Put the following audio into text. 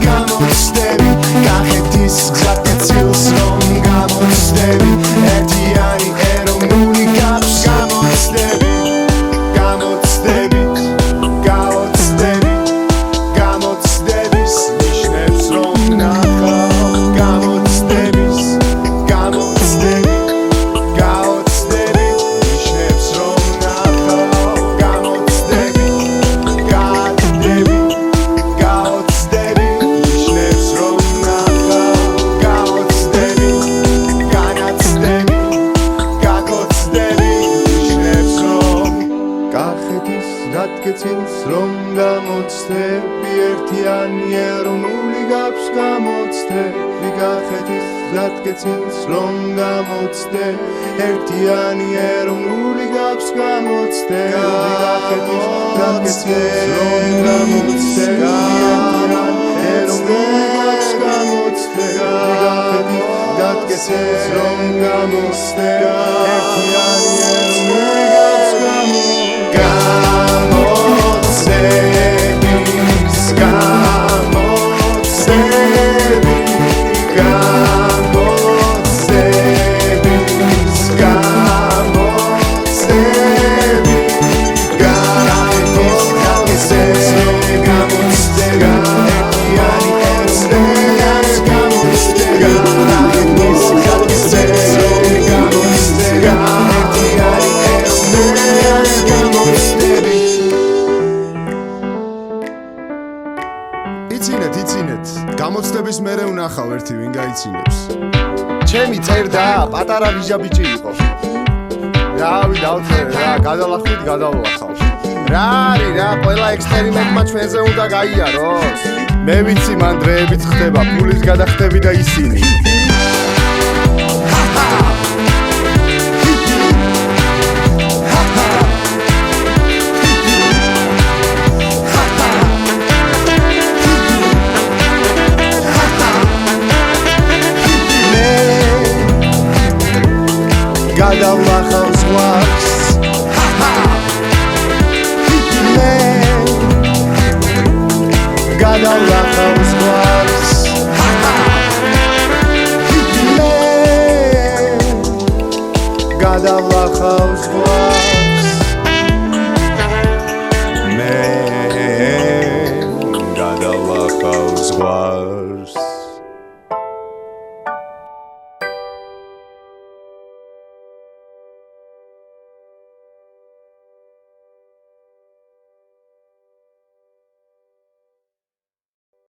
გამოცდები კახეთის გზატკეცილს რომ გამოცდები ერთიანი ეროვნული გავს გამოცდები გამოცდების ნიშნებს რომ ნახავ გამოცდების ნიშნებს რომ ნახავ გამოცდები ნიშნებს რომ ნახავ გამოცდები განაცდები გაკოცდები ნიშნებს რომ კახეთის გზატკეცილს რომ გამოცდები ერთიანი ეროვნული გავს გამოცდები კახეთის გზატკეცილს რომ გამოცდები ერთიანი ეროვნული გავს გამოცდები კახეთის გზატკეცილს რომ გამოცდები ერთიანი ეროვნული გავს გამოცდები კახეთის გზატკეცილს რომ გამოცდები ერთიანი ეროვნული გავს იცინეთ, გამოცდების მერე ვნახავ ერთი ვინ გაიცინებს. ჩემი წერდა პატარა ვიჟაბიჭი იყო. რავი დავწერე რა, გადალახვით გადავლახავ. რა არის რა, ყველა ექსპერიმენტმა ჩვენზე უნდა გაიაროს. მე ვიცი მან დრეებიც ხდება, ფულის გადახდები და ისინი. გადავლახავ ზღვას მე გადავლახავ ზღვას მე გადავლახავ ზღვას მე გადავლახავ ზღვას